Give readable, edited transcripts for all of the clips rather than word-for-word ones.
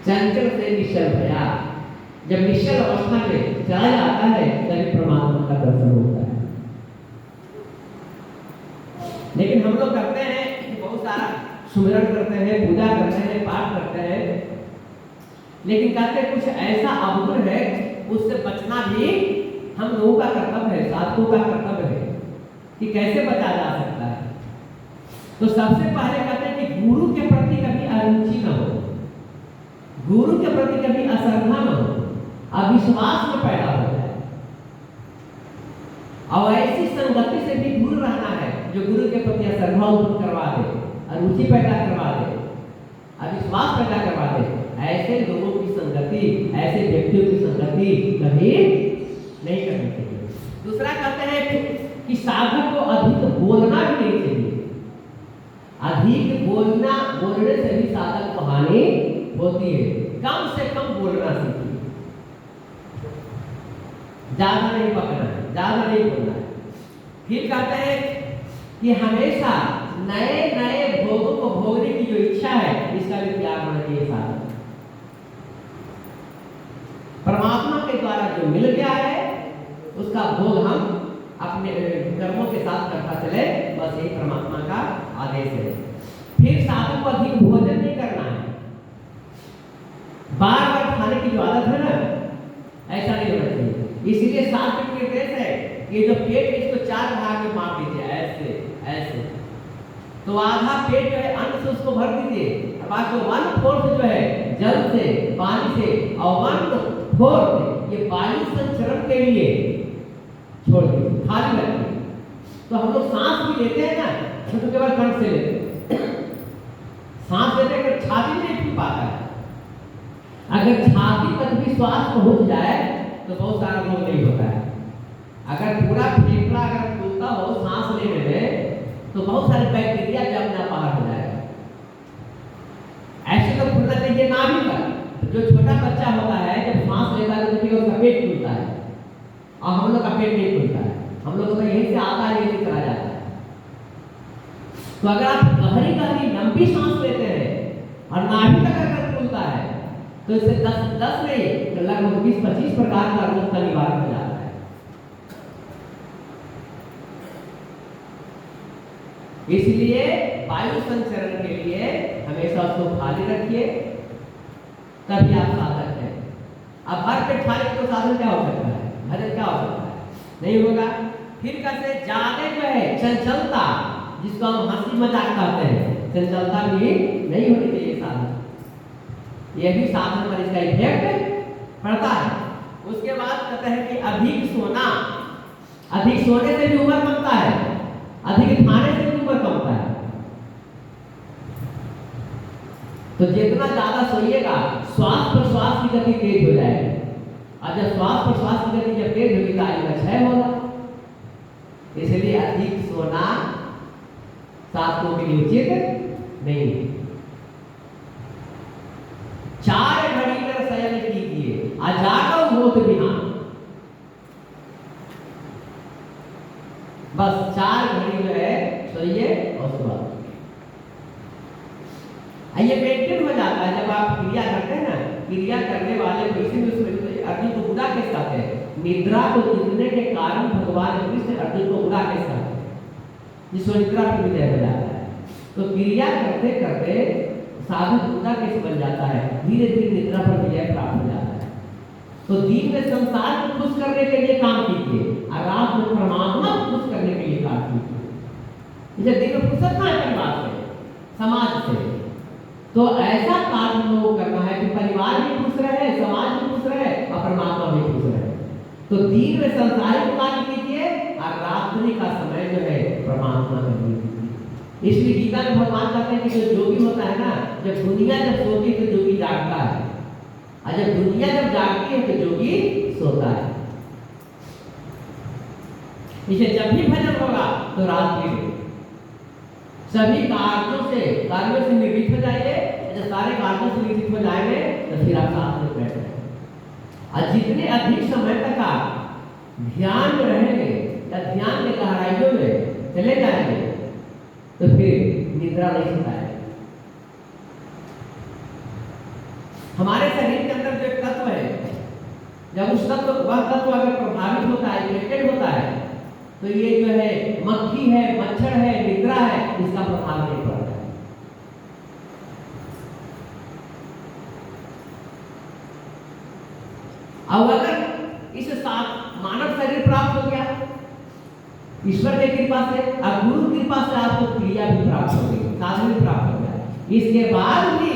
चंचल से निश्चल भया। जब निश्चल अवस्था में चला जाता है तभी परमात्मा का दर्शन होता है। लेकिन हम लोग करते हैं बहुत सारा सुमिरन करते हैं, पूजा करते हैं, पाठ करते हैं, लेकिन कहते हैं कुछ ऐसा अवगुण है उससे बचना भी हम लोगों का कर्तव्य है, साधकों का कर्तव्य है कि कैसे बचा जा सकता है। तो सबसे पहले कहते हैं कि गुरु के प्रति कभी अरुचि न हो, गुरु के प्रति कभी अश्रद्धा न हो, अविश्वास न पैदा हो जाए, और ऐसी संगति से भी दूर रहना है जो गुरु के प्रति अश्रद्धा उत्पन्न करवा दे, अरुचि पैदा करवा दे, अविश्वास पैदा करवा दे। ऐसे लोगों की संगति, ऐसे व्यक्तियों की संगति कभी नहीं करनी चाहिए। दूसरा कहते हैं कि साधक को अधिक बोलना भी नहीं चाहिए। अधिक बोलने से भी साधक को हानि होती है। कम से कम बोलना सीखिए, ज्यादा नहीं पकना है, ज्यादा नहीं बोलना है। फिर कहते हैं कि हमेशा नए नए भोगों को भोगने की जो इच्छा है इसका भी त्याग होना चाहिए। साधक परमात्मा के द्वारा जो मिल गया है उसका भोग हम अपने कर्मों के साथ करता चले, बस यही परमात्मा का आदेश है। फिर साधक को अधिक भोजन नहीं करना है। बार बार खाने की जो आदत है ना, ऐसा नहीं होना चाहिए। इसलिए शास्त्र के निर्देश है कि जो पेट है इसको 4 भाग में बांट दीजिए, ऐसे ऐसे। तो आधा पेट जो है अन्न से उसको भर दीजिए, बाकी 1/4 जो है जल से, पानी से, और 1/4 ये वायु संचरण के लिए छोड़ दीजिए, खाली रखिए। तो हम लोग सांस भी लेते हैं ना, तो केवल कंठ से लेते हैं। सांस लेते हैं छाती में नहीं पी पाता है। अगर छाती तक भी श्वास पहुंच जाए तो बहुत सारा रोग नहीं होता है। अगर पूरा फेफड़ा अगर फूलता हो सांस लेने में तो बहुत सारे बैक्टीरिया जब ना बाहर हो जाएगा। ऐसे तो फूलना चाहिए नाभि पर। जो छोटा बच्चा होता है जब सांस लेता है तो देखिए उसका पेट फूलता है, और हम लोग का पेट नहीं फूलता है। हम लोग तो यहीं से आता है, यहीं से चला जाता है। तो अगर आप गहरी गहरी लंबी सांस लेते हैं और नाभि तक अगर फूलता है तो इससे 10 नहीं तो लगभग 20-25 प्रकार का रोग का निवारण हो जाता है। इसलिए वायु संचरण के लिए हमेशा उसको खाली रखिए, तभी आप साधक हैं। अब भर पेट खाली तो साधन क्या हो सकता है, भजन क्या हो सकता है, नहीं होगा। फिर कैसे ज्यादा जो है चंचलता, जिसको हम हंसी मजाक कहते हैं, चंचलता भी नहीं होनी चाहिए साधन। यह भी साधन पर इसका इफेक्ट पड़ता है। उसके बाद कहते हैं कि अधिक सोना, अधिक सोने से भी उम्र कमता है, अधिक खाने से भी उम्र कमता है। तो जितना ज्यादा सोइएगा श्वास प्रश्वास की गति तेज हो जाएगी, और जब श्वास प्रश्वास की गति जब तेज होगी तो आयु का क्षय होगा। इसलिए अधिक सोना साधकों के लिए उचित नहीं है। 4 घड़ी कर शयन कीजिए अजागो होत बिहान। बस 4 घड़ी जो है सोइए और सुबह ये मेंटेन हो जाता है। जब आप क्रिया करते हैं ना, क्रिया करने वाले को इसी में अर्जुन को बुरा कैसे कहते हैं, निद्रा को जीतने के कारण भगवान कृष्ण अर्जुन को बुरा कैसे कहते हैं, जिसको निद्रा पर विजय हो जाता है। तो क्रिया करते करते साधक बुरा कैसे बन जाता है, धीरे धीरे निद्रा पर विजय प्राप्त हो जाता है। तो दिन में संसार को खुश करने के लिए काम कीजिए और रात में परमात्मा को खुश करने के लिए काम कीजिए। जैसे दिन में फुर्सत ना है परिवार से, समाज से, तो ऐसा कार्य हम लोग करना है कि परिवार भी खुश रहे, समाज भी खुश रहे और परमात्मा भी खुश रहे। तो दिन में संसारिक कार्य कीजिए और रात्रि का समय जो है परमात्मा का कीजिए। इसलिए गीता में भगवान कहते हैं कि जो जोगी होता है ना, जब दुनिया जब सोती है तो जोगी जागता है, और जब दुनिया जब जागती है तो जोगी सोता है। इसे जब भी भजन होगा तो रात्रि में सभी कार्यों से निवृत्त हो जाइए। जब सारे कार्यों से निवृत्त हो जाएंगे तो फिर आप साथ में बैठ जाएंगे, और जितने अधिक समय तक आप ध्यान में रहेंगे या ध्यान के गहराइयों में चले जाएंगे तो फिर निद्रा नहीं सताएगी। हमारे शरीर के अंदर जो एक तत्व है, जब उस तत्व वह तत्व अगर प्रभावित होता है, इफेक्टेड होता है, तो ये जो है मक्खी है, मच्छर है, निद्रा है, इसका प्रभाव नहीं पड़ता है। अब अगर इस साथ मानव शरीर प्राप्त हो गया ईश्वर की कृपा से, और गुरु की कृपा से आपको क्रिया भी प्राप्त हो गई, साधन भी प्राप्त हो गया, इसके बाद भी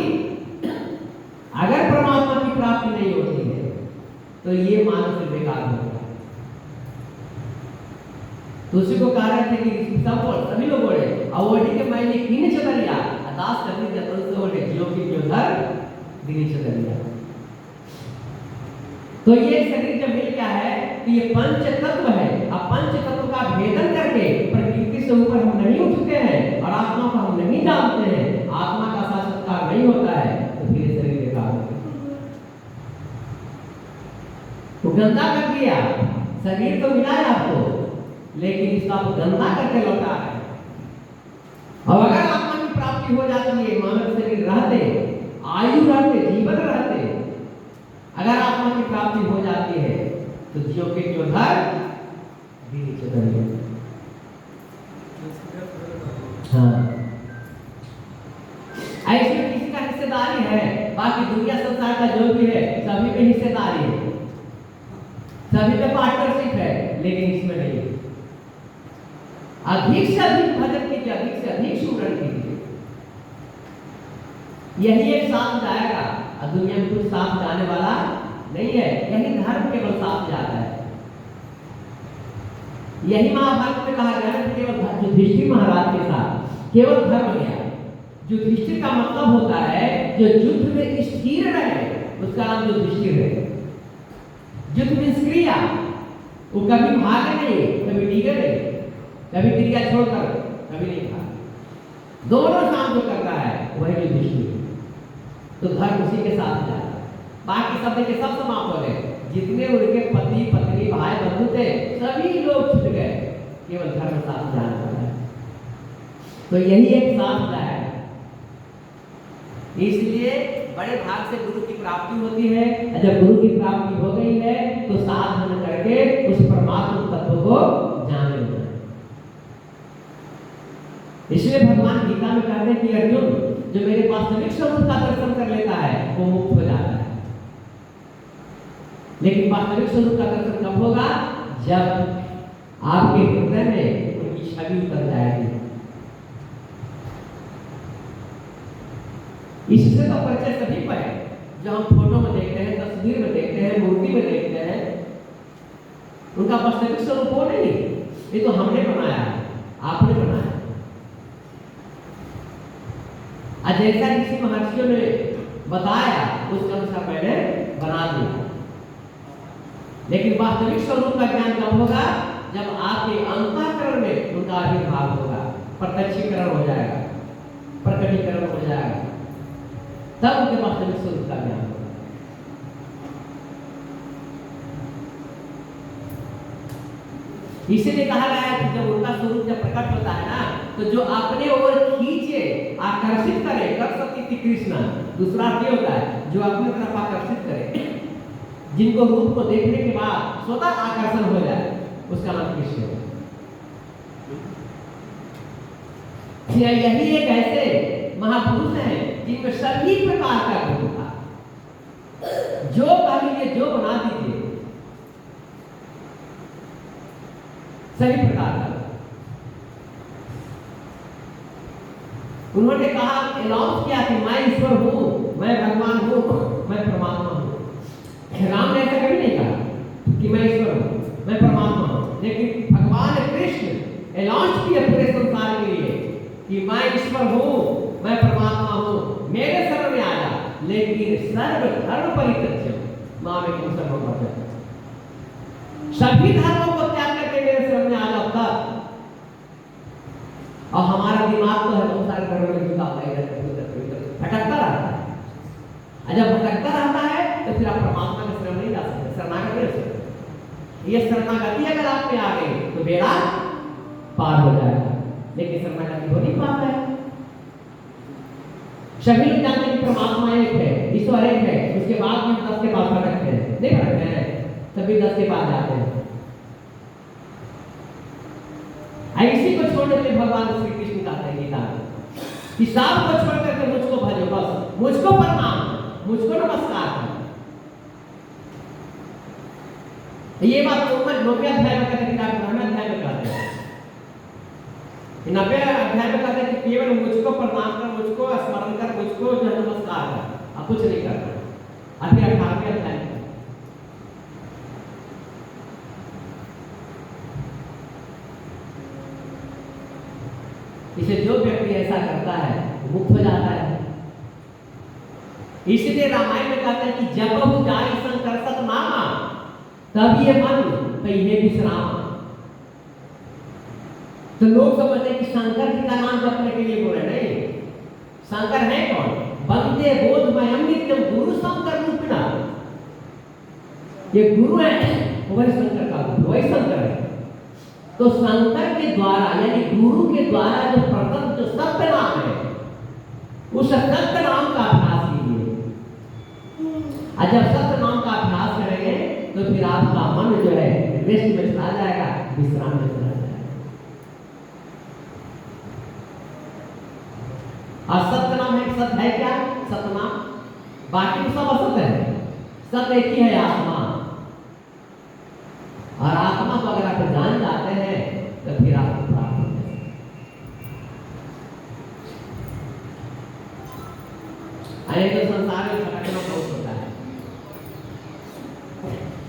अगर परमात्मा की प्राप्ति नहीं होती है तो ये मानव से बेकार हो गया। तो उसी को कह रहे थे कि सब सभी लोग बोले अवोडी के मैंने किन चदरिया अदास करनी जतन से बोले जियो की जो घर दिनी चदरिया। तो ये शरीर जब मिल गया है तो ये पंच तत्व है। अब पंच तत्व का भेदन करके प्रकृति से ऊपर हम नहीं उठते हैं और आत्मा को हम नहीं जानते हैं, आत्मा का साक्षात्कार नहीं होता है, तो फिर शरीर बेकार हो गया। तो गंदा कर दिया, शरीर तो मिला है आपको, लेकिन इसका आप गंदा करके लौटा है। अब अगर आत्मा की प्राप्ति हो जाती है, मानव शरीर रहते, आयु रहते, जीवन रहते, अगर आत्मा की प्राप्ति हो जाती है तो जियो के जो घर दिनी चदरिया। हाँ, ऐसे किसी का हिस्सेदारी है, बाकी दुनिया संसार का जो भी है सभी में हिस्सेदारी है, सभी में पार्टनरशिप है, लेकिन इसमें नहीं है। अधिक से अधिक भजन कीजिए, अधिक से अधिक सुमरन कीजिए, यही एक साथ जाएगा। और दुनिया में कुछ साथ जाने वाला नहीं है, यही धर्म केवल साथ जाता है। यही महाभारत में कहा गया है केवल युधिष्ठिर महाराज के साथ केवल धर्म गया। युधिष्ठिर का मतलब होता है जो युद्ध में स्थिर रहे, उसका नाम युधिष्ठिर है। युद्ध में क्रिया, वो कभी भागे नहीं, कभी डिगे नहीं, कभी क्रिया छोड़कर कभी नहीं भागे, दोनों काम जो करता है वही युधिष्ठिर। तो धर्म उसी के साथ जाता है। बाकी सब के सब समाप्त हो गए, जितने उनके पति पत्नी भाई बंधु थे सभी लोग छूट गए, केवल धर्म साथ जाने वाला है। तो यही एक साथ है। इसलिए बड़े भाग से गुरु की प्राप्ति होती है। जब गुरु की प्राप्ति हो गई है तो साधन करके उस परमात्मा तत्व को जान लेना। इसलिए भगवान गीता में कहते हैं कि अर्जुन जो मेरे वास्तविक स्वरूप का दर्शन कर लेता है वो मुक्त हो जाता है। लेकिन वास्तविक स्वरूप का दर्शन कब होगा? जब आपके हृदय में उनकी छवि उतर जाएगी। इससे तो परिचय सभी पर है, जो हम फोटो में देखते हैं, तस्वीर में देखते हैं, मूर्ति में देखते हैं, उनका वास्तविक स्वरूप वो नहीं। ये तो हमने बनाया है, आपने बनाया। जैसा किसी महर्षियों ने बताया उसके अनुसार मैंने बना दिया। लेकिन वास्तविक स्वरूप का ज्ञान कब होगा? जब आपके अंतःकरण में उनका आविर्भाव होगा, प्रत्यक्षीकरण हो जाएगा, प्रकटीकरण हो जाएगा, तब उनके वास्तविक स्वरूप का ज्ञान होगा। इसीलिए कहा गया है कि जब उनका स्वरूप जब प्रकट होता है ना, तो जो अपने ओर खींचे, आकर्षित करे, कर सकती थी कृष्णा। दूसरा क्या होता है? जो अपनी तरफ आकर्षित करे, जिनको रूप को देखने के बाद स्वतः आकर्षण हो जाए, उसका नाम कृष्ण है। यही एक ऐसे महापुरुष हैं जिनमें सभी प्रकार का गुण था। जो कह लीजिए, जो बना दीजिए, सभी प्रकार का। उन्होंने कहा, अनाउंस किया कि मैं ईश्वर हूं, मैं भगवान हूं, मैं परमात्मा हूं। राम ने ऐसा कभी नहीं कहा कि मैं ईश्वर हूं, मैं परमात्मा हूं, लेकिन भगवान कृष्ण अनाउंस किया पूरे संसार के लिए कि मैं ईश्वर हूं, मैं परमात्मा हूं, मेरे शरण में आया। लेकिन सर्व धर्म परित्यज्य मां में कौन सर्व पर सभी धर्मों को त्याग करके मेरे शरण में आ जाओ तब। और हमारा दिमाग तो है बहुत सारे घरों में जुटा हुआ है, भटकता रहता है। जब भटकता रहता है तो फिर आप परमात्मा के शरण नहीं जा सकते, शरणागत नहीं हो सकते। ये शरणागति अगर आप में आ गई तो बेड़ा पार हो जाएगा, लेकिन शरणागति हो नहीं पाता है। सभी लोग जानते हैं कि परमात्मा एक है, ईश्वर एक है, उसके बाद भी हम 10 के पास भटकते हैं, नहीं भटकते हैं, सभी 10 के पास जाते हैं। इसी को छोड़ने के लिए भगवान श्री कृष्ण कहते हैं गीता में कि सब को छोड़ करके मुझको भजो, बस मुझको प्रणाम, मुझको नमस्कार करो। ये बात 90 अध्याय में कहते हैं, 90 अध्याय में कहते हैं, 90 अध्याय में कहते हैं कि केवल मुझको प्रणाम कर, मुझको स्मरण कर, मुझको जो नमस्कार कर, अब कुछ नहीं करना। और फिर 18वें अध्याय में इसे जो व्यक्ति ऐसा करता है वो मुक्त हो जाता है। इसलिए रामायण में कहते हैं कि जब वो जाई शंकर सतनामा तब ये मन कहिए विश्राम। तो लोग समझते हैं कि शंकर जी का नाम जपने के लिए बोले, नहीं, शंकर है कौन? वंदे बोधमयं नित्यं गुरु शंकर रूपिणा। ये गुरु है, वही शंकर का रूप, वही शंकर है। तो शंकर के द्वारा यानी गुरु के द्वारा जो प्रदत्त जो सत्य नाम है, उस सत्य नाम का अभ्यास कीजिए। और जब सत्य नाम का अभ्यास करेंगे तो फिर आपका मन जो है रेस्ट में चला जाएगा, विश्राम में चला जाएगा। और सत्य नाम है, सत्य है क्या? सतनाम, बाकी तो सब असत्य है, सत्य एक ही है आत्मा। और आत्मा को अगर आप जान जाते हैं तो फिर आपको प्राप्त हो जाएगा। अरे तो संसार में भटकना बहुत होता है।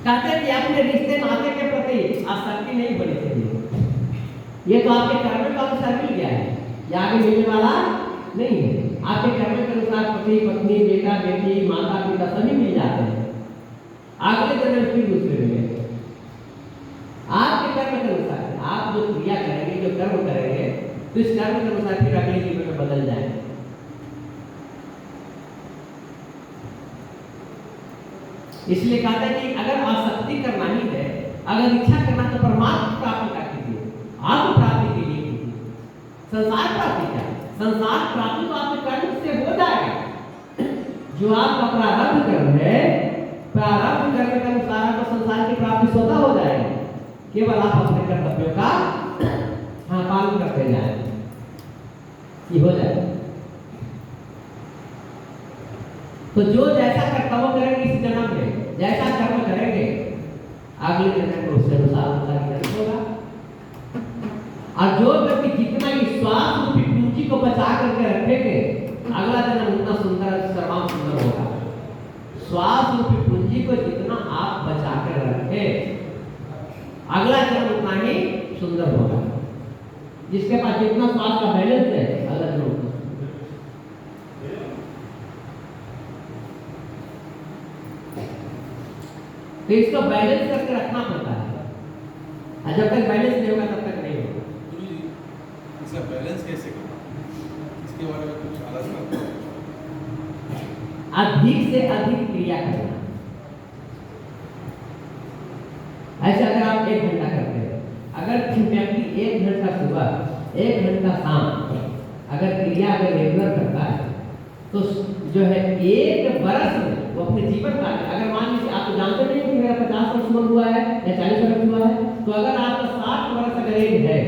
कहते हैं कि अपने रिश्ते नाते के प्रति आसक्ति नहीं बनी चाहिए। ये तो आपके कर्म का अनुसार मिल गया है, ये आगे मिलने वाला नहीं है। आपके कर्म के अनुसार पति पत्नी बेटा बेटी माता पिता सभी मिल जाते हैं, अगले जन्म फिर दूसरे में। आपके कर्म के अनुसार आप जो क्रिया करेंगे, जो कर्म करेंगे, तो इस कर्म के अनुसार फिर अगले जीवन में बदल जाएंगे। इसलिए कहते हैं कि अगर आसक्ति करना ही है, अगर इच्छा करना तो परमात्मा प्राप्ति का कीजिए, आत्म प्राप्ति के लिए कीजिए। संसार प्राप्ति क्या? संसार प्राप्ति तो आपके कर्म से हो जाएगा। जो आपका प्रारब्ध कर्म है, प्रारब्ध कर्म के अनुसार तो संसार की प्राप्ति स्वतः हो जाएगी। केवल आप अपने कर्तव्यों का पालन करते जाए, ये हो जाए। तो जो जैसा कर्तव्य करेंगे इस जन्म में, जैसा कर्म करेंगे अगले जन्म में उसके अनुसार उनका रिजल्ट होगा। और जो व्यक्ति जितना विश्वास रूपी पूंजी को बचा करके रखेंगे, अगला जन्म उतना सुंदर सर्वांग सुंदर होगा। श्वास रूपी पूंजी को जितना आप बचा कर रखें, अगला जन्म उतना ही सुंदर होगा। जिसके पास जितना श्वास का बैलेंस है, अगला जन्म उतना। तो इसको बैलेंस करके रखना पड़ता है, और जब तक बैलेंस नहीं होगा तब तक नहीं होगा। इसका बैलेंस कैसे करना, इसके बारे में कुछ आलोचना। अधिक से अधिक क्रिया करना। ऐसे अगर आप 1 घंटा करते हैं, अगर व्यक्ति 1 घंटा सुबह 1 घंटा शाम अगर क्रिया अगर रेगुलर करता है, तो जो है 1 बरस में वो अपने जीवन का, अगर मान लीजिए आप तो जानते नहीं कि मेरा 50 वर्ष उम्र हुआ है या 40 वर्ष हुआ है, तो अगर आपका 60 वर्ष अगर एज है,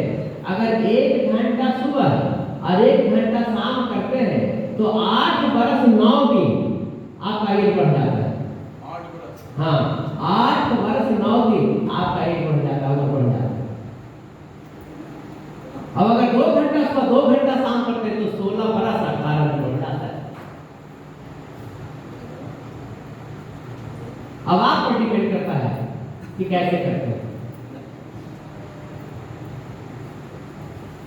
अगर 1 घंटा सुबह और 1 घंटा शाम करते हैं तो 8 बरस 9 दिन आपका एज बढ़ जाता है। 8 बरस? हाँ, 8 वर्ष 9 दिन आपका एज बढ़ जाता है, बढ़ जाता है। अब अगर 2 घंटा सुबह 2 घंटा शाम करते हैं तो 16 बरस 18 दिन बढ़ जाता है। अब आप पर डिपेंड करता है कि कैसे करते हैं।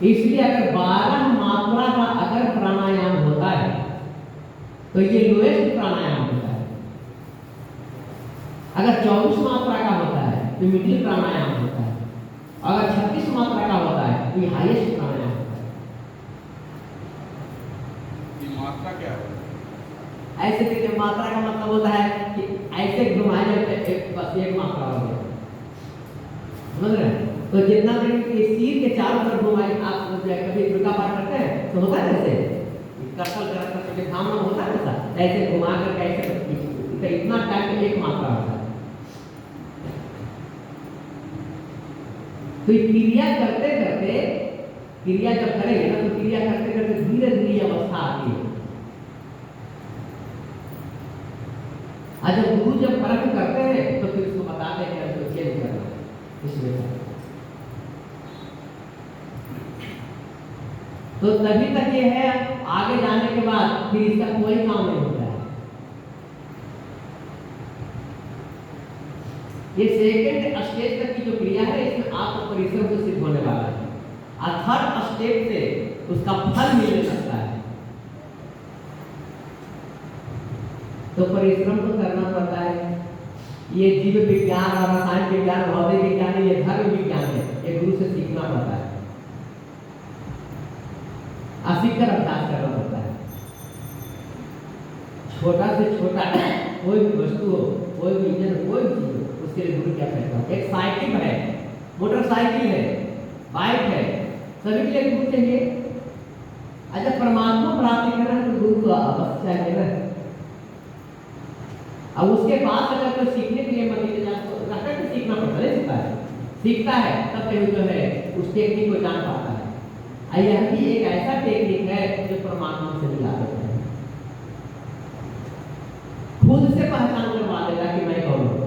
इसलिए अगर 12 मात्रा का अगर प्राणायाम होता है तो ये लोएस्ट प्राणायाम होता है। अगर 24 मात्रा का होता है तो मिडिल प्राणायाम होता है। अगर 36 मात्रा का होता है तो ये हाईएस्ट प्राणायाम होता है। ये मात्रा क्या है? ऐसे देखिए, मात्रा का मतलब होता है कि ऐसे घुमाए जाते बस 1 मात्रा हो गया, समझ रहे हैं? तो जितना देर के सिर के चारों तरफ घुमाए, आप कभी दुर्गा पाठ करते हैं तो होता है जैसे कर्तव्य जैसे काम होता है ना, ऐसे घुमा कर कैसे इतना टाइम एक मात्रा होता है। तो क्रिया करते करते, क्रिया जब करेंगे ना तो क्रिया करते करते धीरे धीरे अवस्था आती है। और जब गुरु जब परख करते हैं तो फिर उसको बताते हैं कि उसको चेंज करना है इसमें। तो तभी तक ये है, आगे जाने के बाद फिर इसका कोई काम नहीं होता है। ये सेकंड स्टेज तक की जो क्रिया है इसमें आपको परिश्रम से सिद्ध होने वाला है, और थर्ड स्टेज से उसका फल मिलने लगता है। तो परिश्रम तो करना पड़ता है। ये जीव विज्ञान और रसायन विज्ञान, भौतिक विज्ञान, ये धर्म विज्ञान है, ये गुरु से सीखना पड़ता है, सीखकर अभ्यास करना पड़ता है। छोटा से छोटा कोई भी वस्तु हो, कोई भी इंजन, कोई भी चीज हो, उसके लिए गुरु क्या कहता है। एक साइकिल है, मोटरसाइकिल है, बाइक है, सभी के लिए गुरु चाहिए। अच्छा, परमात्मा प्राप्ति करना है तो गुरु को अवश्य चाहिए ना। अब उसके पास अगर कोई सीखने के लिए मंदिर जाए तो रखकर के सीखना पड़ता है, सीखता है तब कहीं जो है उस टेक्निक को जान पाता है। यह भी एक ऐसा टेक्निक है जो परमात्मा से मिला देता है, खुद से पहचान करवा देगा कि मैं कौन हूं।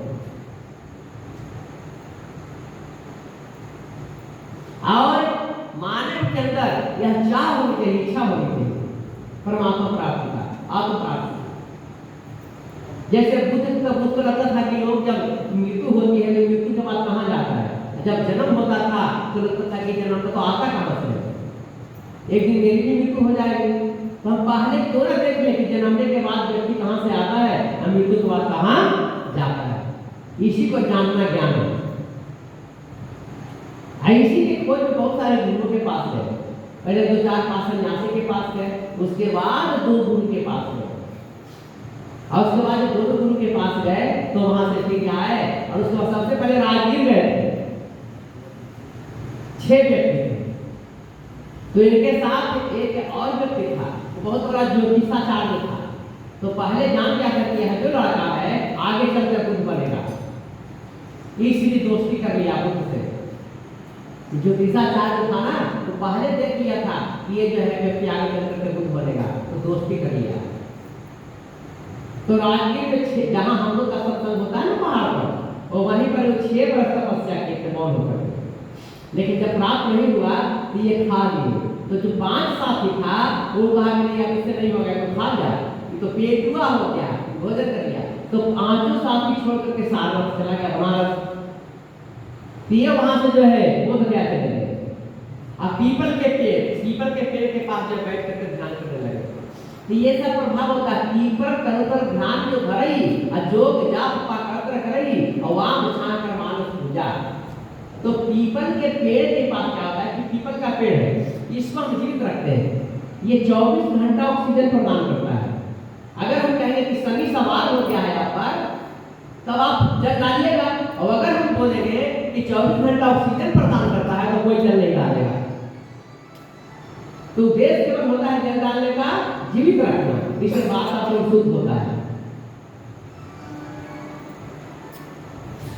और मानव के अंदर यह चाह होनी चाहिए, इच्छा होनी चाहिए परमात्मा प्राप्ति का, आत्म प्राप्ति। जैसे बुद्ध को लगता था कि लोग जब मृत्यु होती है तो मृत्यु के बाद कहाँ जाता है, जब जन्म होता था तो लगता था कि जन्म तो आता कहाँ से, एक दिन मेरी भी मृत्यु हो जाएगी। तो हम पहले क्यों ना देख ले कि जन्मने के बाद व्यक्ति कहाँ से आता है और मृत्यु के बाद कहाँ जाता है। इसी को जानना ज्ञान है। इसी के खोज में बहुत सारे गुरुओं के पास गए, पहले 2-4-5 सन्यासी के पास गए, उसके बाद 2 गुरु के पास गए, और उसके बाद जब 2 गुरु के पास गए तो वहां से फिर आए, और उसके बाद सबसे पहले राजगीर गए थे, 6 व्यक्ति थे। तो इनके साथ एक और व्यक्ति था, बहुत बड़ा ज्योतिषाचार्य था। तो पहले जान क्या करती है, जो लड़का है आगे चलकर बुद्ध बनेगा, इसलिए दोस्ती कर लिया बुद्ध से। ज्योतिषाचार्य था ना, तो पहले देख लिया था कि ये जो है व्यक्ति आगे चलकर के बुद्ध बनेगा, तो दोस्ती कर लिया। तो राजगीर में जहां हम लोग का सत्संग होता है ना पहाड़ पर, और वहीं पर 6 वर्ष तपस्या किए थे मौन होकर। लेकिन जब प्राप्त नहीं हुआ तो ये खा लिए। तो जो 5 साथी था वो कहा कि नहीं अब इससे नहीं हो गया तो खा जा, तो पेट हुआ हो गया, भोजन कर लिया। तो 5 साथी छोड़ करके सारनाथ चला गया बनारस। ये वहां से जो है बोध गया चले गए। अब पीपल के पेड़ के पास जब बैठ करके ध्यान करने लगे, तो ये सब प्रभाव होता है। पीपल कर ध्यान जो धरई, जोग जाप पाकर करई, और वाम छान कर मानस पूजा। तो पीपल के पेड़ के पास क्या होता है कि पीपल का पेड़ है, इसको हम जीवित रखते हैं, ये 24 घंटा ऑक्सीजन प्रदान करता है। अगर हम कहेंगे कि शनि सवार हो गया है आप पर, तब आप जल डालिएगा, और अगर हम बोलेंगे कि 24 घंटा ऑक्सीजन प्रदान करता है तो कोई जल नहीं डालेगा। तो उद्देश्य केवल होता है जल डालने का, जीवित रखना, इससे बात आपको शुद्ध होता है।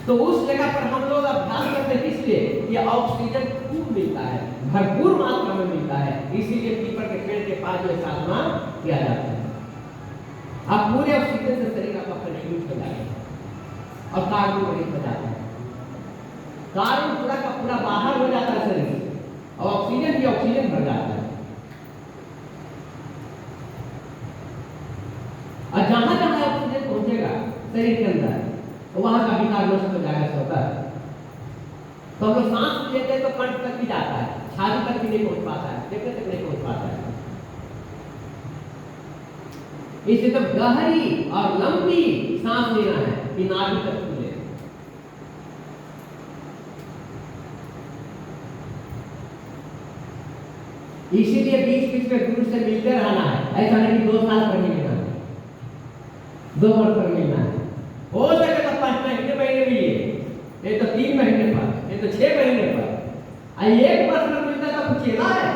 तो उस जगह पर हम लोग अभ्यास करते हैं, इसलिए ये ऑक्सीजन खूब मिलता है, भरपूर मात्रा में मिलता है, इसीलिए पीपल के पेड़ के पास जो साधना किया जाता है। आप पूरे ऑक्सीजन से शरीर आपका कंट्रीब्यूट हो जाएगा और कार्बन रहित हो जाता है। कार्बन पूरा का पूरा बाहर हो जाता है शरीर से, और ऑक्सीजन भी ऑक्सीजन भर जाता है। और जहां जहां ऑक्सीजन पहुंचेगा शरीर के अंदर, वहां का विकार नष्ट हो जाएगा स्वतः। तो हम लोग सांस लेते हैं तो कंठ तक भी जाता है, छाती तक भी नहीं पहुंच पाता है, पेट तक नहीं पहुंच पाता है। इसलिए तो गहरी और लंबी सांस लेना है कि नाभि तक खुले। इसीलिए बीच में गुरु से मिलते रहना है। ऐसा नहीं कि 2 साल पर मिलना है, 2 वर्ष पर मिलना है, हो सके तो 5 महीने मिलिए, नहीं तो 3 महीने पर, नहीं तो 6 महीने पर। 1 वर्ष में मिलता तो कुछ चेला है।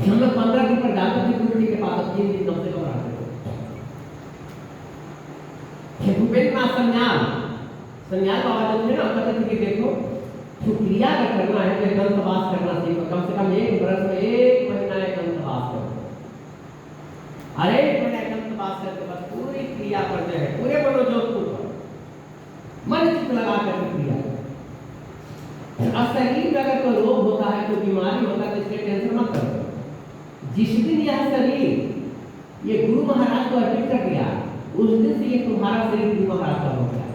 हम लोग 15 दिन पर जाते थे गुरु जी के पास, 3 दिन कम से कम रहते थे। भूपेंद्रनाथ संन्याल बाबा जो थे ना, कहते थे कि देखो जो क्रिया अगर करना है तो एकांतवास करना सीखो, कम से कम 1 वर्ष में 1 महीना एकांतवास करो। अरे 1 महीना एकांतवास करके बस पूरी क्रिया पर जो है पूरे मनोजोग पर मन चित्त लगा कर क्रिया। अब शरीर में अगर कोई रोग होता है, कोई बीमारी होता है, तो इसके टेंशन मत करो। जिस दिन यह शरीर ये गुरु महाराज को अर्पित कर दिया, उस दिन से ये तुम्हारा शरीर गुरु महाराज का हो गया।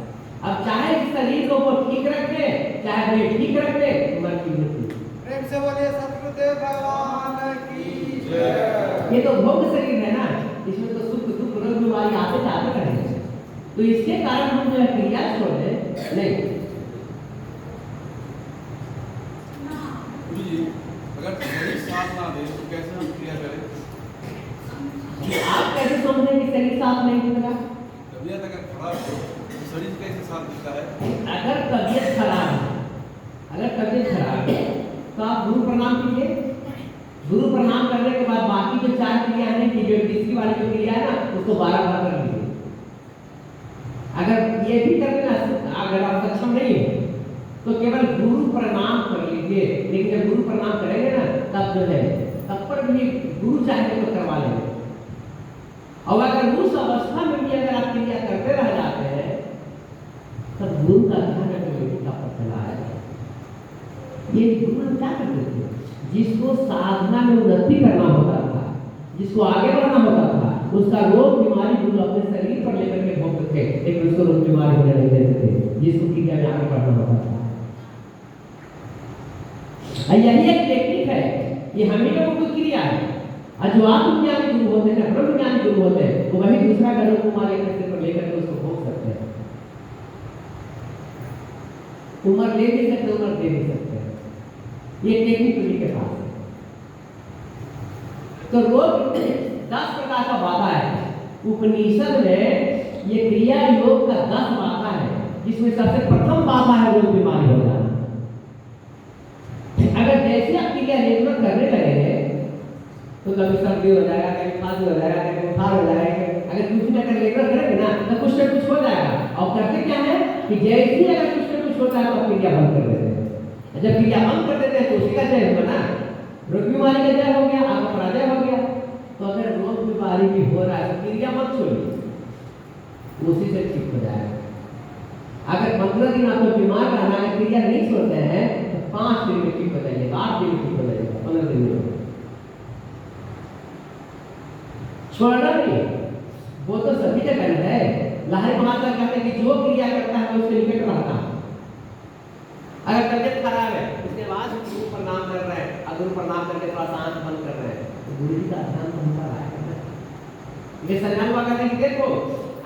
अब चाहे इस शरीर को वो ठीक रखे, चाहे वे ठीक रखे, तुम्हारी मृत्यु। प्रेम से बोलिए सतगुरुदेव भगवान की जय। ये तो भोग शरीर है ना, इसमें तो सुख दुख रोग बीमारी आते जाते रहेंगे, तो इसके कारण हम जो है क्रिया छोड़ दें नहीं। गुरु जी, अगर शरीर साथ ना दे तो कैसे हम क्रिया करें? आप कैसे समझें कि शरीर साथ नहीं देगा? तबीयत अगर खराब हो तो शरीर कैसे साथ देता है? अगर तबीयत खराब है, तो आप गुरु प्रणाम कीजिए। गुरु प्रणाम करने के बाद बाकी जो 4 क्रिया है कि जो तीसरी वाली जो क्रिया है ना, उसको 12 बार कर लीजिए। अगर ये भी करना अगर आप सक्षम नहीं है तो केवल गुरु प्रणाम कर लीजिए। लेकिन जब गुरु प्रणाम करेंगे ना, तब जो है तब पर भी गुरु चाहे तो करवा लेंगे। और अगर उस अवस्था में भी अगर आप क्रिया करते रह जाते हैं, तब गुरु का ध्यान का पर चला आएगा। ये गुरु क्या करते थे? जिसको साधना में उन्नति करना होता था, जिसको आगे बढ़ना होता था, उसका रोग बीमारी गुरु अपने शरीर पर लेकर के भोगते थे, लेकिन उसको रोग बीमारी होने नहीं देते थे, जिसको क्रिया में आगे बढ़ना होता था। यही एक टेक्निक है, ये हम ही लोगों की क्रिया है। और जो आत्मज्ञानी गुरु होते हैं, ब्रह्म ज्ञानी गुरु होते हैं, वो वही दूसरा गरुड़ कुमार एक सिर पर लेकर के उसको भोग सकते हैं। उम्र ले भी सकते, उम्र दे भी सकते हैं। ये टेक्निक उन्हीं के पास है। तो रोग 10 प्रकार का बाधा है। उपनिषद में ये क्रिया योग का 10 बाधा है, जिसमें सबसे प्रथम बाधा है रोग बीमारी हो जाना। अगर जैसे आप क्रिया रेगुलर करने लगेंगे तो कभी सर्दी हो जाएगा, कभी खांसी हो जाएगा, कभी बुखार हो जाएगा। अगर कुछ ना कर रेगुलर करेंगे ना, तो कुछ ना कुछ हो जाएगा। और करते क्या है कि जैसे ही अगर कुछ ना कुछ होता है तो क्रिया बंद कर देते हैं। जब क्रिया बंद कर देते हैं तो उसी का जय होगा ना, रोग बीमारी का जय हो गया, आपका पराजय हो गया। तो अगर रोग बीमारी भी हो रहा है तो क्रिया मत छोड़िए, उसी से ठीक हो जाएगा। अगर 15 दिन आपको बीमार रहना है, क्रिया नहीं छोड़ते हैं, तो 5 दिन में ठीक हो जाएगा, 8 दिन में ठीक हो जाएगा, 15 दिन में छोड़ना नहीं। वो तो सभी जगह है। लहरी महाशय कहते हैं कि जो क्रिया करता है उसके निकट रहता है। अगर तबियत खराब है, उसके बाद गुरु प्रणाम कर रहे हैं, और गुरु प्रणाम करके थोड़ा सांस बंद कर रहे हैं, तो गुरु जी का ध्यान तो होता है। ये संज्ञान हुआ कहते हैं कि देखो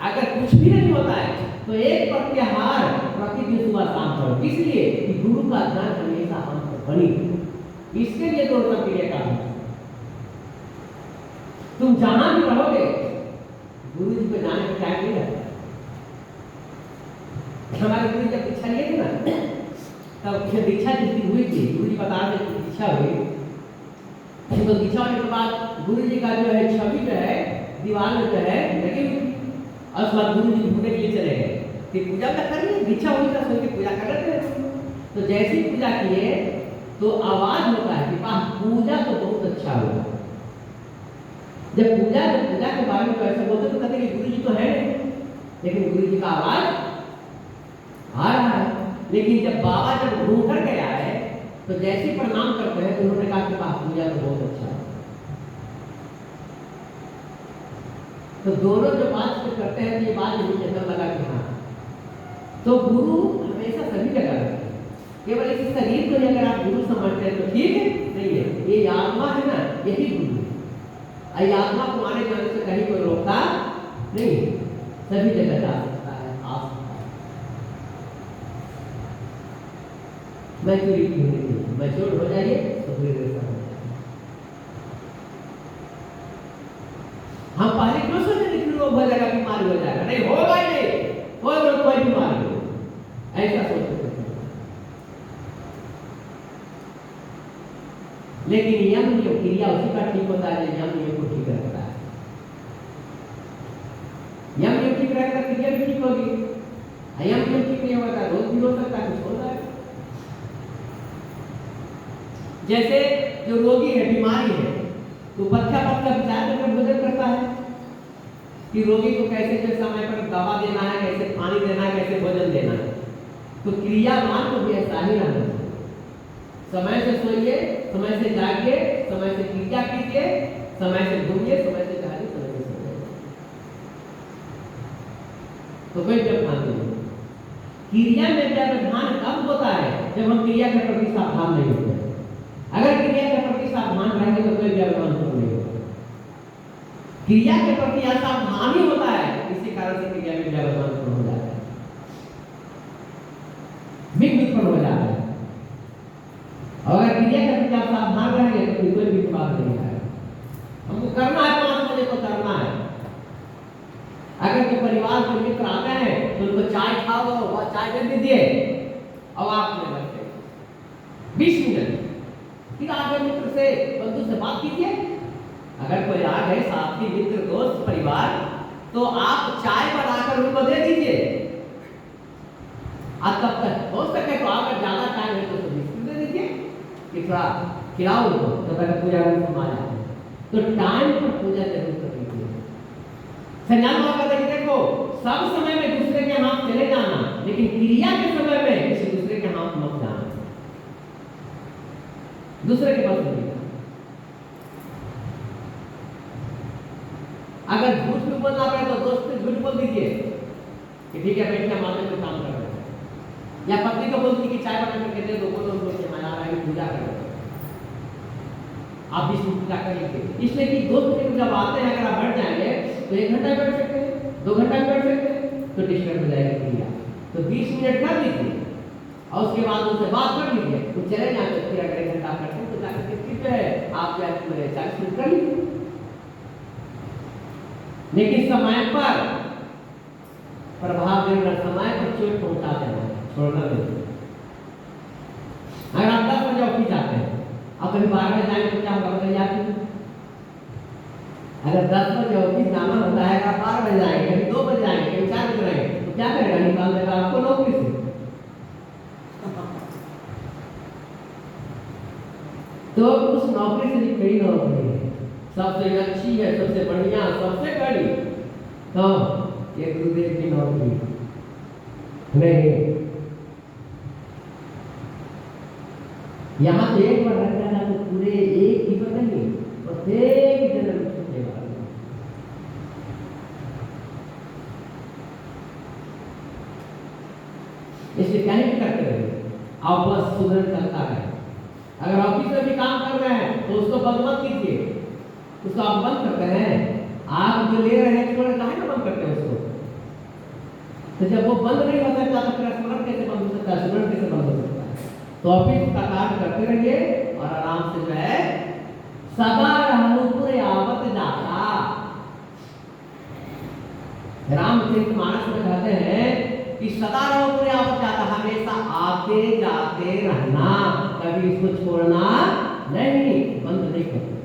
अगर कुछ भी नहीं होता है तो एक प्रत्याहार प्रतिदिन सुबह शाम करो, इसलिए कि गुरु का ध्यान हमेशा हम पर बनी। इसके लिए दौड़ना क्रिया का है। तुम जहां भी रहोगे गुरु जी को जाने का टाइम नहीं रहता। हमारे गुरु जब दीक्षा लिए थे ना, तब दीक्षा जिस दिन हुई थी, गुरु जी बता रहे थे दीक्षा हुई, तो दीक्षा होने के बाद गुरु जी का जो है छवि जो है दीवार में जो है लगी हुई, और उसके बाद गुरु जी घूमने के लिए चले गए। फिर पूजा का कर लिए, दीक्षा हुई था, सोच के पूजा कर रहे थे। तो जैसे ही पूजा किए तो आवाज होता है कि वाह पूजा तो बहुत अच्छा हुआ। जब पूजा के बारे में तो ऐसे बोलते तो कहते कि गुरु जी तो है, लेकिन गुरु जी का आवाज आ रहा है। लेकिन जब बाबा जब घूम कर के आए तो जैसे प्रणाम करते हैं तो उन्होंने कहा कि वाह पूजा तो बहुत अच्छा है। तो दोनों जो बात करते हैं तो ये बात मुझे अंदर लगा कि हाँ, तो गुरु हमेशा सभी जगह रहते हैं। केवल इस शरीर को अगर आप गुरु समझते हैं तो ठीक है, नहीं है। ये आत्मा है ना, यही गुरु है। ये आत्मा को आने जाने से कहीं कोई रोकता नहीं, सभी जगह जा सकता है, आ सकता है। मैच्योरिटी होनी चाहिए, मैच्योर हो जाइए तो फिर ऐसा हो जाएगा। हम पहले क्यों सोचे कि रोग हो जाएगा, बीमारी हो जाएगा? नहीं होगा ही नहीं, कोई बीमारी हो, ऐसा सोचते थे। लेकिन यम नियम क्रिया उसी का ठीक होता है जो यम नियम को ठीक रखता है। यम नियम ठीक रहेगा तो क्रिया भी ठीक होगी, यम नियम ठीक नहीं होगा रोग भी हो सकता है, कुछ हो जाएगा। जैसे जो रोगी है, बीमारी है, तो पथ्या पथ्या विचार करके भोजन करता है कि रोगी को कैसे जो समय पर दवा देना है, कैसे पानी देना है, कैसे भोजन देना है। तो क्रियावान को भी ऐसा ही रहना चाहिए, समय से सोइए, समय से जागिए, समय से क्रिया कीजिए, समय से घूमिए, समय से जाइए, समय से सोइए, तो कोई व्यवधान नहीं। क्रिया में व्यवधान कब होता है? जब हम क्रिया के प्रति सावधान नहीं होते। अगर क्रिया के प्रति सावधान रहेंगे तो कोई व्यवधान नहीं होगा। क्रिया के प्रति असावधान ही होता है, इसी कारण से क्रिया में व्यवधान हो जाता है, विघ्न उत्पन्न हो जाता है। और अगर क्रिया के प्रति आप सावधान रहेंगे तो कोई भी बात नहीं आएगा। हमको करना है 5 बजे तो करना है। अगर कोई परिवार के मित्र आते हैं तो उनको चाय खाओ, वह चाय दे दीजिए और आप में रखते 20 मिनट, फिर आगे मित्र से बंधु से बात कीजिए। अगर कोई आ गए साथी, मित्र, दोस्त, परिवार, तो आप चाय बनाकर उनको दे दीजिए। तब तक हो सके तो अगर ज्यादा टाइम है तो बिस्कुट दे दीजिए कि थोड़ा खिलाओ उनको, तब तक पूजा में संभाल जाए। तो टाइम पर पूजा जरूर कर लीजिए। संज्ञान बाबा कहते हैं देखो, सब समय में दूसरे के हाथ चले जाना, लेकिन क्रिया के समय में किसी दूसरे के हाथ मत जाना, दूसरे के पास नहीं। अगर झूठ भी बोलना पड़े तो दोस्त से झूठ बोल दीजिए कि ठीक है बैठिए, हम आगे कोई काम कर रहे हैं। या पत्नी को बोल दीजिए कि चाय बना करके दे दो, बोलो उनको मैं आ रहा हूं पूजा कर रहे हैं, आप भी पूजा कर लीजिए। इसलिए कि दोस्त जब आते हैं, अगर आप बैठ जाएंगे तो 1 घंटा बैठ सकते हैं, 2 घंटा बैठ सकते हैं, तो डिस्टर्ब हो जाएगा क्रिया। तो 20 मिनट कर लीजिए और उसके बाद उनसे बात कर लीजिए, वो चले जाते, फिर अगर 1 घंटा करते हैं तो जाकर के फिर जो है आप 40 मिनट कर लीजिए। लेकिन समय पर प्रभाव देना, समय पर चोट पहुंचा देना, छोड़ना नहीं। अगर आप 10 बजे ऑफिस जाते हैं, आप कभी 12 बजे जाएंगे तो क्या होगा बताइए आप? अगर 10 बजे ऑफिस जाना होता है, अगर 12 बजे जाएंगे, कभी 2 बजे जाएंगे, कभी 4 बजे जाएंगे, तो क्या करेगा? निकाल देगा आपको नौकरी से। तो उस नौकरी से भी कई नौकरी है, सबसे अच्छी है, सबसे बढ़िया, सबसे बड़ी तो ये गुरुदेव की नौकरी नहीं। यहाँ तो एक बार रख जाना तो पूरे एक जीवन नहीं, प्रत्येक जन्म छूटने वाला। इसलिए कहीं भी करते रहिए, आप बस सुधर चलता है। अगर ऑफिस में भी काम कर रहे हैं तो उसको बंद मत कीजिए, उसको आप बंद करते हैं, आप जो ले रहे हैं छोड़ काहे ना बंद करते हैं उसको। तो जब वो बंद नहीं हो सकता तो फिर स्मरण कैसे बंद हो सकता है, स्मरण कैसे बंद हो सकता है? तो ऑफिस का काम करते रहिए और आराम से जो है सदा रहनुपुर आवत जाता। रामचरितमानस में कहते हैं कि सदा रहनुपुर आवत जाता, हमेशा आते जाते रहना, कभी इसको छोड़ना नहीं, बंद नहीं करना।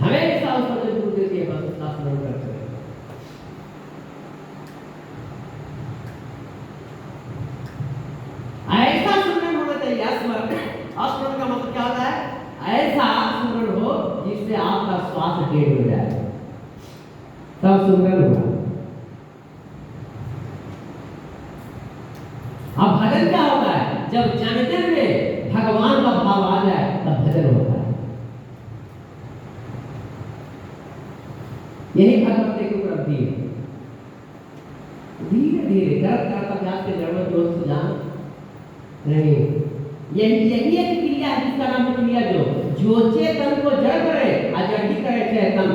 हमेशा उसका जो गुरुदेव की बस उसका स्मरण करते रहे। ऐसा स्मरण होना चाहिए, स्मरण का मतलब क्या होता है? ऐसा स्मरण हो जिससे आपका श्वास टेढ़ हो जाए, तब स्मरण होगा। अब भजन क्या होता है? जब जन में भगवान का भाव आ जाए तब भजन होता है। यही भगवती की उपलब्धि है। धीरे धीरे करत अभ्यास के जड़ जोश से जान नहीं, यही एक क्रिया है जिसका नाम है क्रिया जो चेतन को जड़ करे और जड़ करे चेतन।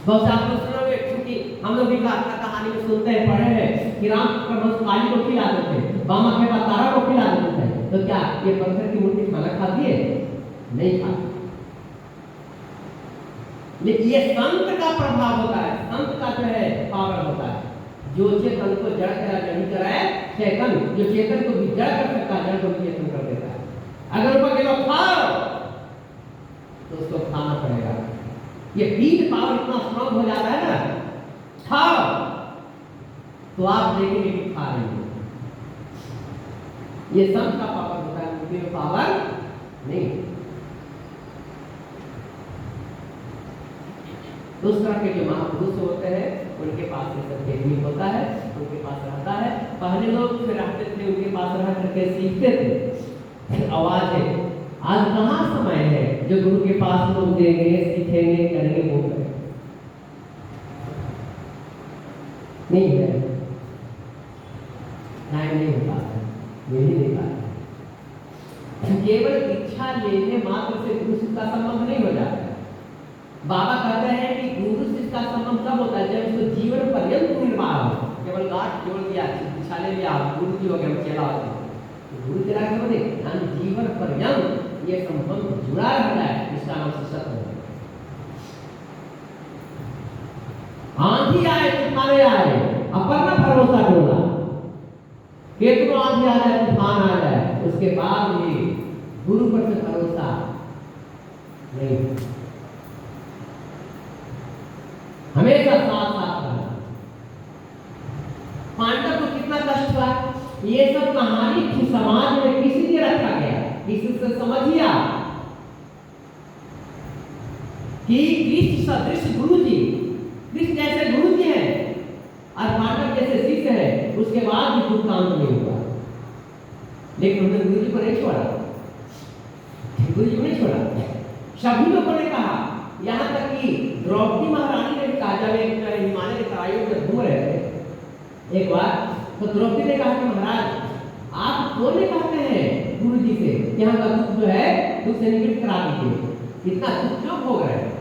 बहुत आप लोग सुनोगे, क्योंकि हम लोग भी कहानी में सुनते हैं, पढ़े हैं कि राम प्रभु काली को खिला देते, बामा के बाद तारा को खिला देते हैं। तो क्या ये पत्थर की मूर्ति खाना खाती है? नहीं खाती। लेकिन ये संत का प्रभाव होता है, संत का जो है पावर होता है। जो चेतन को जड़ करा नहीं कराए चेतन, जो चेतन को भी जड़ कर सकता है, जड़ को भी चेतन कर देता है। अगर ऊपर के लोग खाओ तो उसको खाना पड़ेगा। ये बीज पावर इतना स्ट्रॉन्ग हो जाता है ना, खाओ तो आप देखेंगे कि खा रहे हैं। ये संत का पावर होता है, मुक्ति में पावर नहीं। तो उस तरह के जो महापुरुष होते हैं उनके पास ये सब टेक्निक होता है, उनके पास रहता है। पहले लोग फिर रहते थे, उनके पास रह करके सीखते थे। आवाज है, आज कहाँ समय है जो गुरु के पास लोग देंगे, सीखेंगे, करेंगे, वो करेंगे, नहीं है, टाइम नहीं होता है, यही नहीं पाता। केवल इच्छा लेने मात्र से गुरु शिष्य का संबंध नहीं हो जाता। बाबा कहते हैं कि गुरु शिष्य का संबंध कब होता है, जब इसको जीवन पर्यंत निर्वाह हो। केवल गांठ जोड़ दिया, इच्छा ले लिया, गुरु जी हो गया, चेला हो गया, गुरु तेरा क्या बोले, जीवन पर्यंत ये संबंध जुड़ा रहता है, इसका नाम शिष्यत्व है। आंधी आए तूफान आए, अपना भरोसा डोला, कितना आंधी आ जाए, तूफान आ जाए, उसके बाद भी गुरु पर से भरोसा नहीं, हमेशा साथ साथ रहना। पांडव को कितना कष्ट हुआ, ये सब कहानी थी, समाज में किसी ने रखा गया, किसी से समझिए कि कृष्ण सदृश गुरु जी, कृष्ण जैसे गुरु जी हैं और पांडव जैसे शिष्य है, उसके बाद भी दुख काम नहीं हुआ। लेकिन उन्होंने गुरु जी को नहीं छोड़ा, गुरु जी को नहीं छोड़ा। सभी लोगों ने कहा, यहाँ तक कि द्रौपदी महारानी ने कहा, जब एक हिमालय के तराइयों में घूम रहे थे एक बार, तो द्रौपदी ने कहा कि महाराज आप कौन कहते हैं गुरु जी से, यहाँ का दुख जो है दुख से निवृत्त करा दीजिए, इतना दुख क्यों भोग रहे हैं।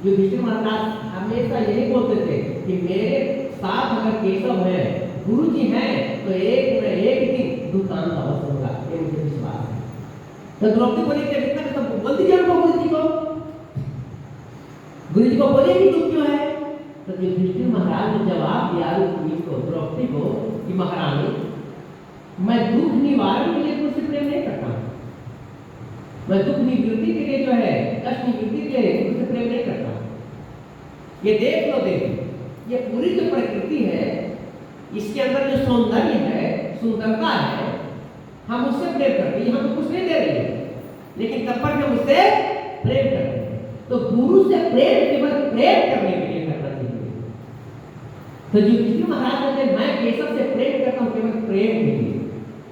युधिष्ठिर महाराज हमेशा यही बोलते थे कि मेरे साथ अगर केशव है, गुरु जी हैं, तो एक न एक दिन दुकान का अवसर होगा, ये मुझे विश्वास है। तो द्रौपदी बोली कि इतना तो बोल दीजिए उनको, गुरु जी को बोले कि दुख क्यों है। तो युधिष्ठिर महाराज ने जवाब दिया द्रौपदी को कि महारानी, मैं दुख निवारण के लिए तुझसे प्रेम नहीं करता हूँ, मैं दुख निवृत्ति के लिए जो है, कष्ट निवृत्ति के लिए तुझसे प्रेम नहीं करता हूँ। ये देख लो, देख ये पूरी जो प्रकृति है, इसके अंदर जो सौंदर्य है, सुंदरता है, हम उससे प्रेम करते हैं, हम तो कुछ नहीं दे रहे हैं, लेकिन तब पर हम उससे प्रेम करते हैं। तो गुरु से प्रेम केवल प्रेम करने के लिए करना चाहिए। तो युधिष्ठिर महाराज कहते हैं, मैं केशव से प्रेम करता हूँ केवल प्रेम के लिए,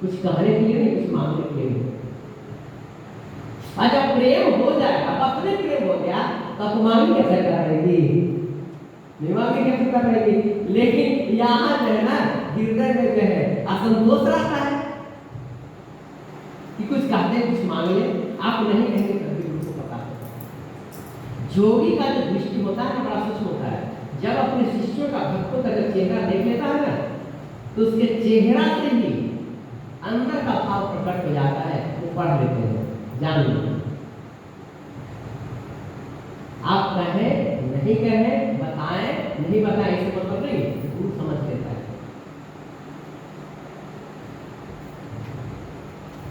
कुछ कहने के लिए नहीं, कुछ मांगने के लिए नहीं। जब प्रेम हो जाए, अब अपने प्रेम हो गया, तो मांगी कैसे कर रहेगी, नहीं मांगी कैसे कर रहेगी। लेकिन यहाँ जो है ना, हृदय में जो है असंतोष रहता है कि कुछ कहते हैं, कुछ मांग ले, आप नहीं कहेंगे तभी गुरु को पता है। जोगी का जो दृष्टि होता है ना, बड़ा सूक्ष्म होता है। जब अपने शिष्यों का, भक्तों का जब चेहरा देख लेता है ना, तो उसके चेहरा से ही अंदर का भाव प्रकट हो जाता है, वो पढ़ लेते हैं, जान लेते हैं। आप कहें नहीं कहें, बताएं नहीं बताएं, इससे मतलब नहीं, गुरु समझ लेता है।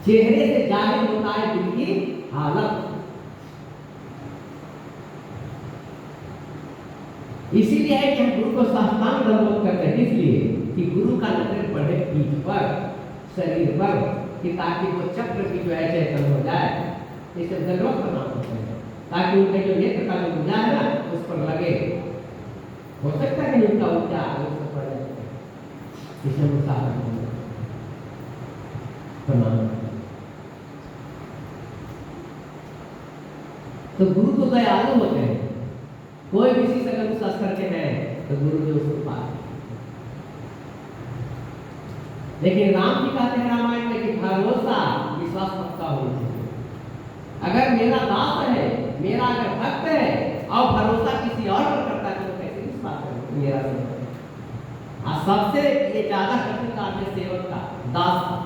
चेहरे से जाहिर होता है दिल की हालत। इसीलिए है कि हम गुरु को साष्टांग दंडवत करते हैं, इसलिए कि गुरु का नजर पड़े पीठ पर, शरीर पर, कि ताकि वो चक्र की जो है चेतन हो जाए। इसे दंडवत करना पड़ता है, ताकि उनके जो नेत्र का जो गुजा है ना, उस पर लगे। हो सकता है कि उनका ऊर्जा पड़ जाए, इसे प्रणाम। तो गुरु तो दयालु होते हैं, कोई किसी से अगर विश्वास करके है तो गुरु जी उसको पाते। लेकिन राम जी कहते हैं रामायण में कि भरोसा विश्वास पक्का होना चाहिए। अगर मेरा दास है, मेरा अगर भक्त है और भरोसा किसी और पर करता है, तो कैसे विश्वास करें मेरा सेवक। सबसे ये ज्यादा कठिन काम है सेवक का, दास का।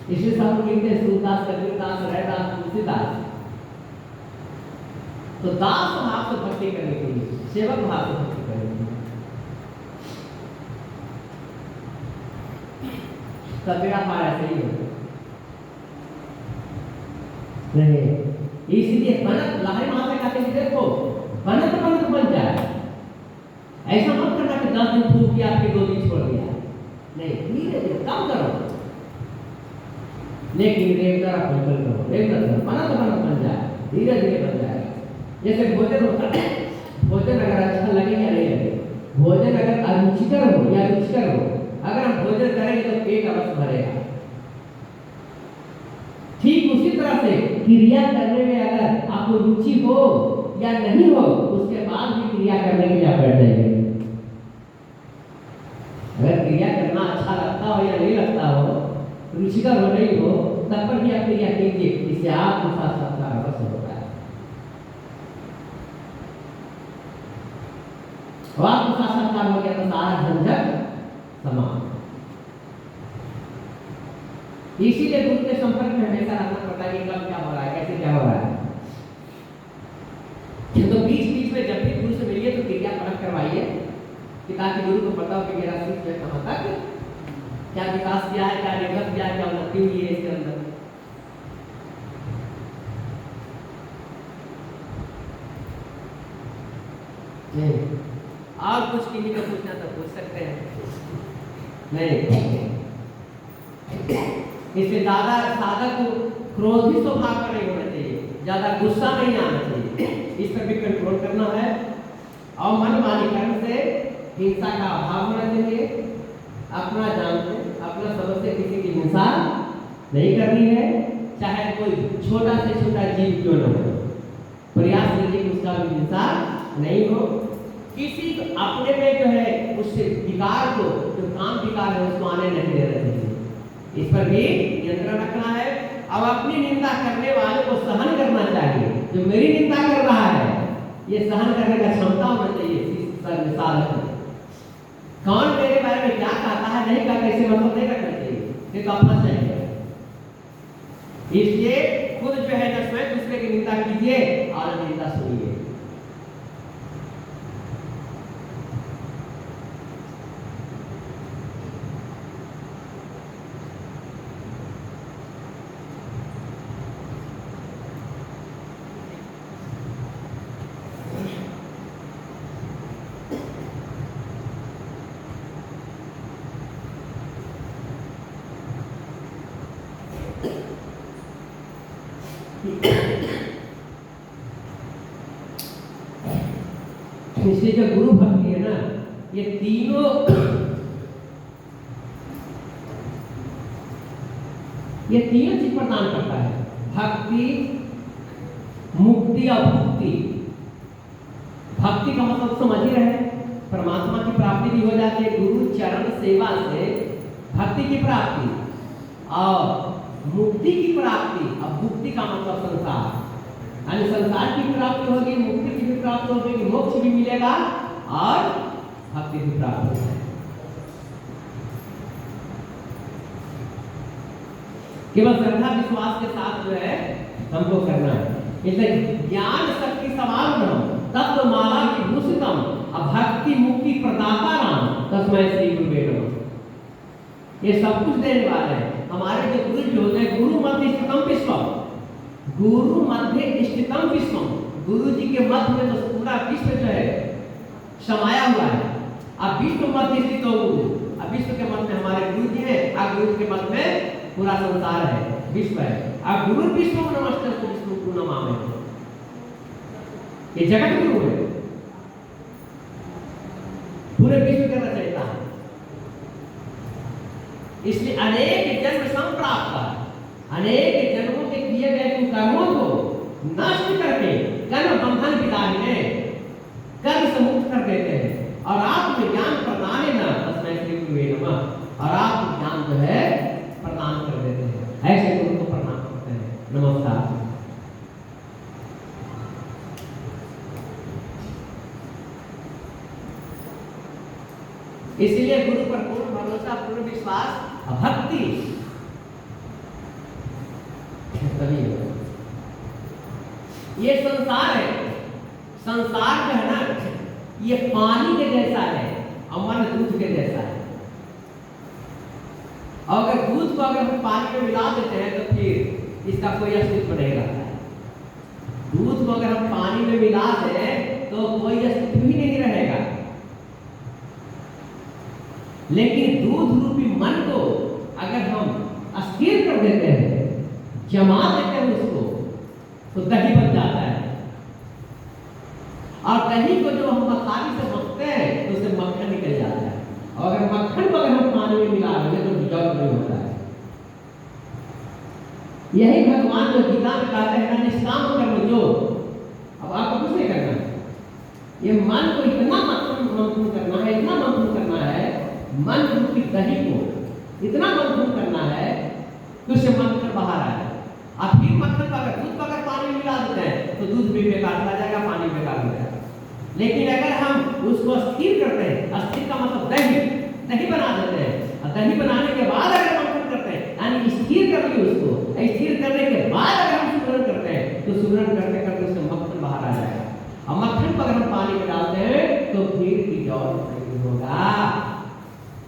इसलिए सब लिखते हैं सूरदास, कबीरदास, रैदास, तुलसीदास। तो दास भाव से भक्ति करने के लिए, सेवक भाव से भक्ति करने के लिए। तब बेड़ा पार ऐसे ही होगा। नहीं, इसलिए बनत लहरी माँ से कहते हैं देखो बनत बनत बन जाए। ऐसा मत करना कि 10 दिन फूक किया फिर 2 दिन छोड़ दिया। नहीं, धीरे धीरे कम करो, लेकिन रेगुलर आप निकल करो, रेगुलर बनत बनत बन जाए, धीरे धीरे बन जाएगा। जैसे भोजन होता है, भोजन अगर अच्छा लगे या नहीं लगे, भोजन अगर अरुचिकर हो या रुचिकर हो, अगर हम भोजन करेंगे तो पेट अवश्य भरेगा। ठीक उसी तरह से क्रिया करने में अगर आपको रुचि हो या नहीं हो, उसके बाद भी क्रिया करने के लिए आप बैठ जाइए। अगर क्रिया करना अच्छा लगता हो या नहीं लगता हो, रुचिकर हो नहीं हो, तब पर भी आप क्रिया कीजिए, इससे आपके साथ साथ अवश्य होता है। आपको साक्षात्कार हो गया तो सारा झंझट समाप्त। इसीलिए गुरु के संपर्क में हमेशा रहना पड़ता है कि कब क्या हो रहा है, कैसे क्या हो रहा है। तो बीच बीच में जब भी गुरु से मिलिए तो क्रिया परख करवाइए, कि ताकि गुरु को पता हो कि मेरा शिष्य कहाँ तक क्या विकास किया है, क्या निर्गत किया है, क्या उन्नति हुई है इसके अंदर। और कुछ किसी का पूछना तो पूछ सकते हैं। नहीं, इसलिए ज्यादा साधक को क्रोधी स्वभाव का नहीं होना चाहिए, ज्यादा गुस्सा नहीं आना चाहिए, इस पर भी कंट्रोल करना है। और मनमानी कर्म से हिंसा का अभाव होना चाहिए। अपना जानते अपना समझ से किसी की हिंसा नहीं करनी है, चाहे कोई छोटा से छोटा जीव क्यों न हो। प्रयास कीजिए कि उसका भी हिंसा नहीं हो। किसी अपने में जो है उससे विकार को, जो काम विकार है उसको आने नहीं देना चाहिए, इस पर भी नियंत्रण रखना है। अब अपनी निंदा करने वाले को सहन करना चाहिए। जो मेरी निंदा कर रहा है ये सहन करने का क्षमता होना चाहिए साधक में। कौन मेरे बारे में क्या कहता है नहीं कहता, इसे मतलब नहीं रखना चाहिए, ये तो अपना चाहिए। इसलिए खुद जो है न स्वयं दूसरे की निंदा कीजिए और निंदा सुनिए। इसलिए जो गुरु भक्ति है ना, ये तीनों चीज प्रदान करता है। भक्ति, मुक्ति और भक्ति। भक्ति का मतलब समझ ही रहे, परमात्मा की प्राप्ति भी हो जाती है गुरु चरण सेवा से, भक्ति की प्राप्ति और मुक्ति की प्राप्ति। अब मुक्ति का मतलब संसार, यानी संसार की प्राप्ति होगी, मुक्ति की भी प्राप्ति होगी, मोक्ष भी मिलेगा और भक्ति की प्राप्ति है। केवल श्रद्धा विश्वास के साथ जो है हमको करना है। इसलिए ज्ञान शक्ति समागम तत्व माला की भूषितम भक्ति मुक्ति प्रदाता राम तस्मै श्री गुरुवे नमः। ये सब कुछ देने वाले हैं हमारे जो गुरु जो होते हैं। गुरु मध्य स्थितम विश्वम, गुरु मध्य स्थितम विश्वम। गुरु जी के मध्य में तो पूरा विश्व जो है समाया हुआ है। अब विश्व मध्य स्थित हो गुरु, अब विश्व के मध्य में हमारे गुरु जी हैं, अब गुरु के मध्य में पूरा संसार है, विश्व है। अब गुरु विश्व नमस्ते विष्णु को नमामि, ये जगत गुरु है, पूरे विश्व के रचयिता है। इसलिए अनेक जन्म संप्राप्त, अनेक जन्मों के किए गए कर्मों को नष्ट करके कर्म बंधन विदाहिने कर्म से मुक्त कर देते हैं और आत्मज्ञान प्रदान न तस्मै श्री गुरुवे नमः। और आत्मज्ञान जो है प्रदान कर देते हैं। ऐसे गुरु को प्रणाम करते हैं। नमस्कार। इसलिए गुरु पर पूर्ण भरोसा, पूर्ण विश्वास, भक्ति तभी होगा। ये संसार है, संसार जो है ना ये पानी के जैसा है और मन दूध के जैसा है। और अगर दूध को अगर हम पानी में मिला देते हैं तो फिर इसका कोई अस्तित्व नहीं रहता है। दूध को अगर हम पानी में मिला दें तो कोई अस्तित्व ही नहीं रहेगा। लेकिन दूध रूपी मन को अगर हम अस्थिर कर देते हैं, जमा देते हैं उसको, तो दही बन जाता है। और दही को जो हम मसाले से मखते हैं तो उससे मक्खन निकल जाता है। और अगर मक्खन को अगर हम पानी में मिला देंगे तो डिजॉल्व नहीं होता है। यही भगवान जो गीता में कहते हैं ना, निष्काम कर्म जो, अब आपको कुछ नहीं करना है, ये मन को इतना मंथन करना है, इतना मंथन करना है, मन रूपी दही को इतना मंथन करना है कि उससे मक्खन बाहर आए। अब फिर मक्खन को अगर दूध को अगर पानी में मिला देते हैं तो दूध भी बेकार हो जाएगा, पानी बेकार हो जाएगा। लेकिन अगर हम उसको स्थिर करते हैं, स्थिर का मतलब दही बना देते हैं, और दही बनाने के बाद अगर मंथन करते हैं, यानी स्थिर करके उसको, स्थिर करने के बाद अगर हम सुमरन करते हैं तो सुमरन करते करते उससे मक्खन बाहर आ जाएगा। और मक्खन को अगर हम पानी में डालते हैं तो फिर डिजॉल्व नहीं होगा,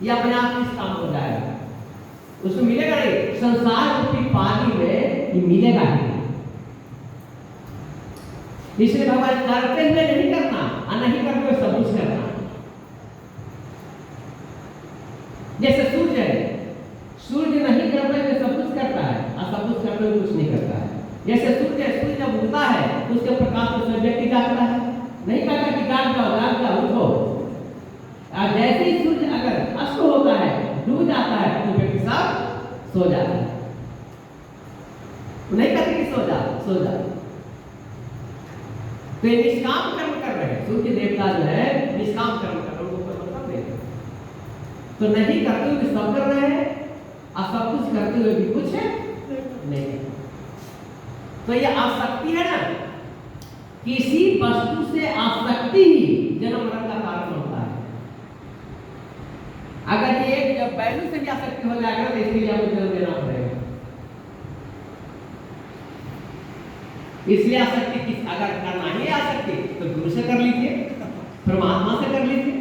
यह अपने आप निष्काम हो जाएगा, उसमें मिलेगा नहीं। संसार रूपी पानी में ये मिलेगा ही। इसलिए भगवान करते हुए नहीं करना और नहीं करते हुए सब कुछ करना। जैसे सूर्य है, सूर्य नहीं करते हुए सब कुछ करता है और सब कुछ करते हुए कुछ नहीं करता है। जैसे सूर्य जब उगता है तो उसके प्रकाश में सब व्यक्ति जागता है, नहीं कहता कि जाग जाओ उठो। और जैसे ही सूर्य अगर अस्त होता है, डूब जाता है, तो व्यक्ति सब सो जाता है। नहीं कहते कि सो जा। तो ये निष्काम कर्म कर रहे हैं, सूर्य देवता जो है निष्काम कर्म कर रहे हैं, उनको मतलब नहीं। तो नहीं करते हुए भी सब कर रहे हैं और सब कुछ करते हुए भी कुछ नहीं। तो ये आसक्ति है ना, किसी वस्तु से आसक्ति ही जन्म मरण का कारण होता है। अगर ये जब बैलून से भी आसक्ति हो जाएगा तो इसके लिए आपको जन्म देना पड़ेगा। इसलिए आसक्ति अगर करना ही आसक्ति तो गुरु से कर लीजिए, परमात्मा से कर लीजिए।